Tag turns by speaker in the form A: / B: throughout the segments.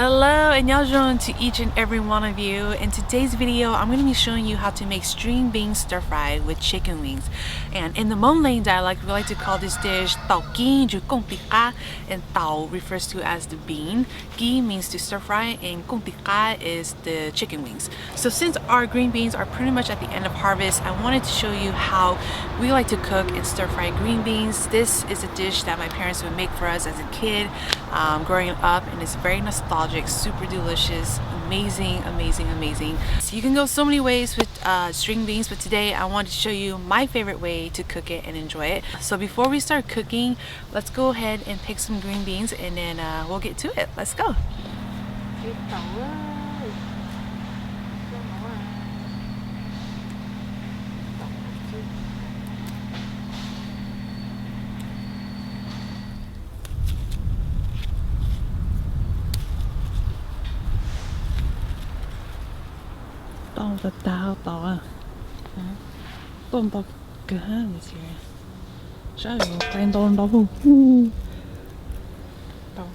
A: Hello and yajong to each and every one of you. In today's video, I'm going to be showing you how to make string bean stir fry with chicken wings. And in the Hmong dialect, we like to call this dish Taum Kib Nrug, and Tao refers to as the bean, Ki means to stir fry, and Nrug is the chicken wings. So since our green beans are pretty much at the end of harvest, I wanted to show you how we like to cook and stir fry green beans. This is a dish that my parents would make for us as a kid growing up, and it's very nostalgic. Super delicious, amazing. So you can go so many ways with string beans, but today I wanted to show you my favorite way to cook it and enjoy it. So before we start cooking, let's go ahead and pick some green beans, and then we'll get to it. Let's go. The tao tao tôm tao cửa hàng gì sao vậy tay tôm đâu đâu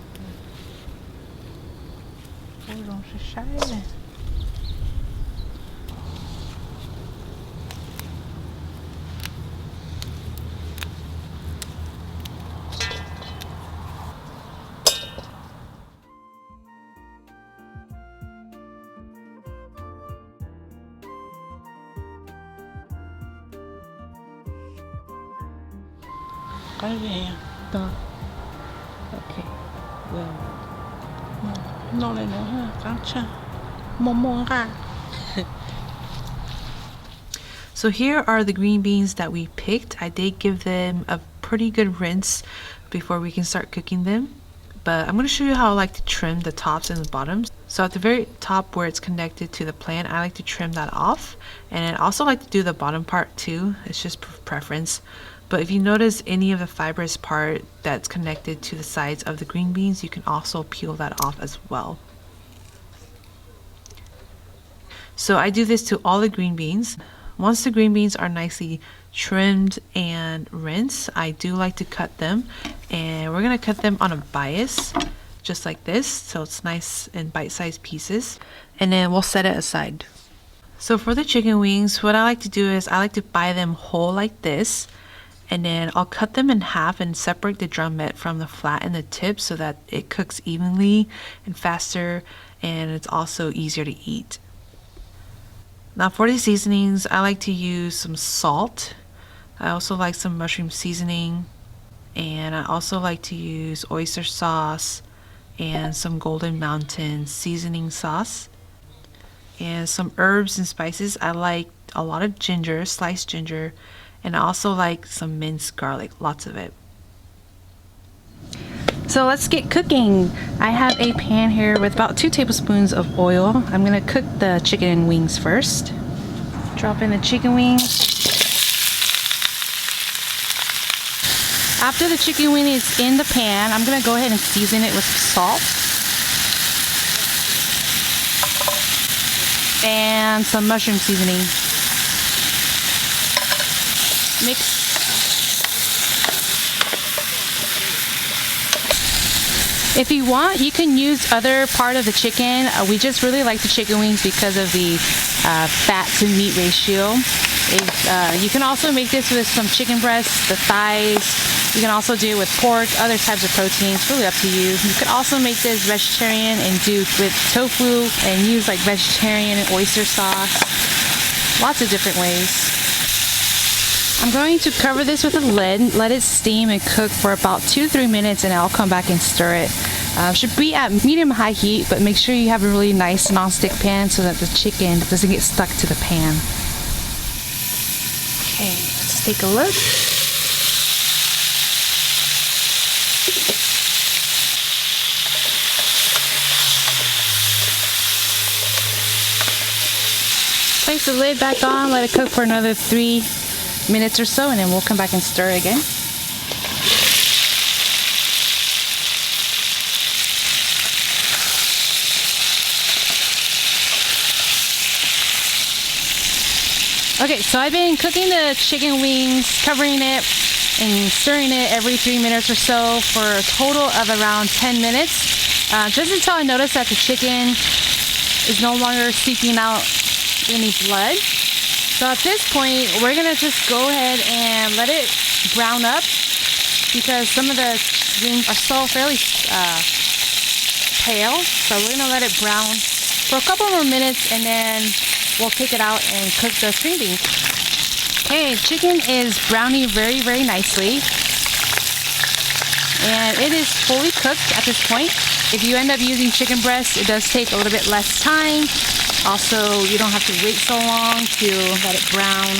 A: ôi rong sẽ sai nè. Cái gì đó, ok, well, nó lại nữa ha, cắn cha, mong ra. So here are the green beans that we picked. I did give them a pretty good rinse before we can start cooking them. But I'm going to show you how I like to trim the tops and the bottoms. So at the very top where it's connected to the plant, I like to trim that off. And I also like to do the bottom part too. It's just preference. But if you notice any of the fibrous part that's connected to the sides of the green beans, you can also peel that off as well. So I do this to all the green beans. Once the green beans are nicely trimmed and rinsed, I do like to cut them, and we're gonna cut them on a bias just like this, so it's nice in bite-sized pieces, and then we'll set it aside. So for the chicken wings, what I like to do is I like to buy them whole like this, and then I'll cut them in half and separate the drumette from the flat and the tip so that it cooks evenly and faster, and it's also easier to eat. Now for the seasonings, I like to use some salt. I also like some mushroom seasoning, and I also like to use oyster sauce and some Golden Mountain seasoning sauce, and some herbs and spices. I like a lot of ginger, sliced ginger, and I also like some minced garlic, lots of it. So let's get cooking. I have a pan here with about 2 tablespoons of oil. I'm gonna cook the chicken wings first. Drop in the chicken wings. After the chicken wing is in the pan, I'm gonna go ahead and season it with salt and some mushroom seasoning. Mix. If you want, you can use other part of the chicken. We just really like the chicken wings because of the fat to meat ratio. You can also make this with some chicken breasts, the thighs. You can also do it with pork, other types of proteins, really up to you. You could also make this vegetarian and do with tofu and use like vegetarian and oyster sauce. Lots of different ways. I'm going to cover this with a lid, let it steam and cook for about 2 to 3 minutes, and I'll come back and stir it. Should be at medium-high heat, but make sure you have a really nice non-stick pan so that the chicken doesn't get stuck to the pan. Okay, let's take a look. Place the lid back on, let it cook for another 3 minutes or so, and then we'll come back and stir again. Okay, so I've been cooking the chicken wings, covering it and stirring it every 3 minutes or so for a total of around 10 minutes.
B: just until I notice that the chicken is no longer seeping out any blood. So at this point, we're gonna just go ahead and let it brown up, because some of the greens are still fairly pale. So we're gonna let it brown for a couple more minutes, and then we'll take it out and cook the string beans. Okay, chicken is browning very, very nicely. And it is fully cooked at this point. If you end up using chicken breast, it does take a little bit less time. Also, you don't have to wait so long to let it brown.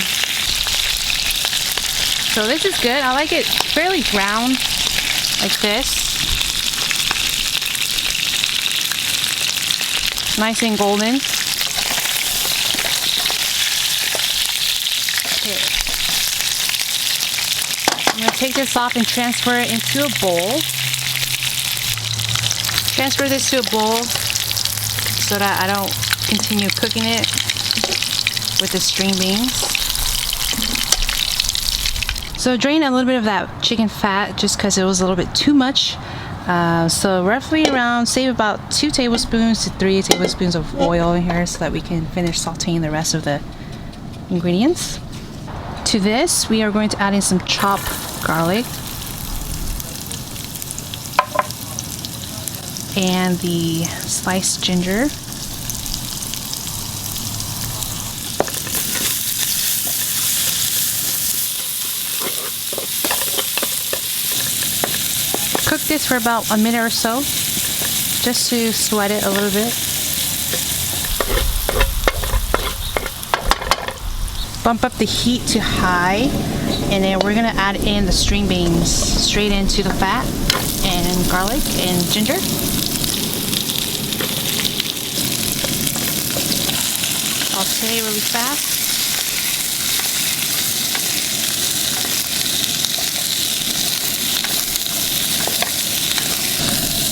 B: So this is good. I like it fairly brown, like this. Nice and golden. Okay. I'm going to take this off and transfer it into a bowl. Transfer this to a bowl so that I don't continue cooking it with the string beans. So drain a little bit of that chicken fat just because it was a little bit too much. So roughly around, save about 2 tablespoons to 3 tablespoons of oil in here so that we can finish sauteing the rest of the ingredients. To this, we are going to add in some chopped garlic and the sliced ginger. Cook this for about a minute or so, just to sweat it a little bit. Bump up the heat to high, and then we're gonna add in the string beans straight into the fat, and garlic and ginger. Saute really fast.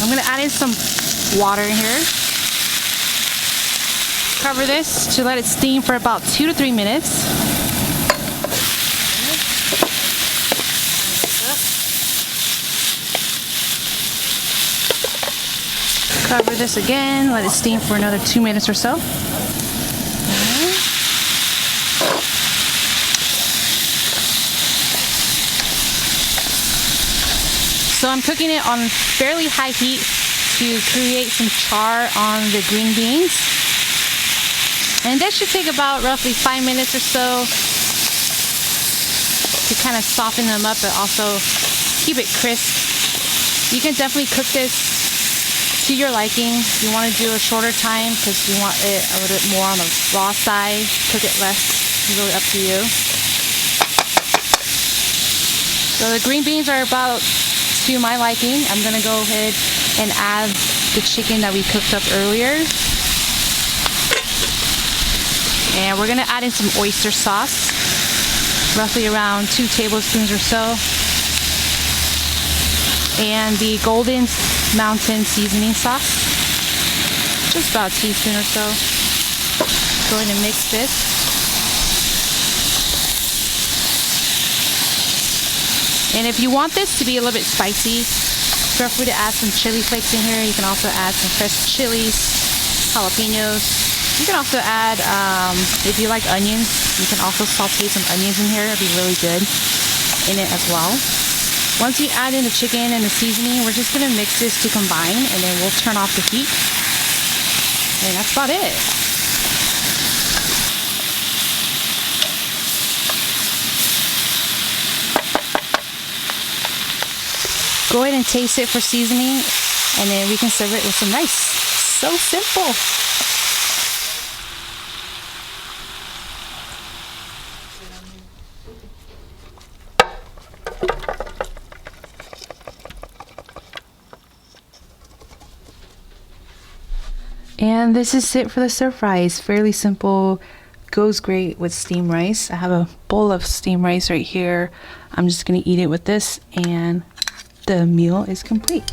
B: I'm gonna add in some water in here. Cover this to let it steam for about 2 to 3 minutes. Cover this again, let it steam for another 2 minutes or so. So I'm cooking it on fairly high heat to create some char on the green beans. And that should take about roughly 5 minutes or so to kind of soften them up, but also keep it crisp. You can definitely cook this to your liking. If you want to do a shorter time because you want it a little bit more on the raw side, cook it less. It's really up to you. So the green beans are about to my liking. I'm gonna go ahead and add the chicken that we cooked up earlier. And we're gonna add in some oyster sauce, roughly around 2 tablespoons or so. And the Golden Mountain seasoning sauce, just about a teaspoon or so. Go ahead and mix this. And if you want this to be a little bit spicy, feel free to add some chili flakes in here. You can also add some fresh chilies, jalapenos. You can also add, if you like onions, you can also saute some onions in here. It'll be really good in it as well. Once you add in the chicken and the seasoning, we're just gonna mix this to combine, and then we'll turn off the heat. And that's about it. Go ahead and taste it for seasoning, and then we can serve it with some rice. So simple. And this is it for the stir fries. Fairly simple, goes great with steamed rice. I have a bowl of steamed rice right here. I'm just gonna eat it with this, and the meal is complete.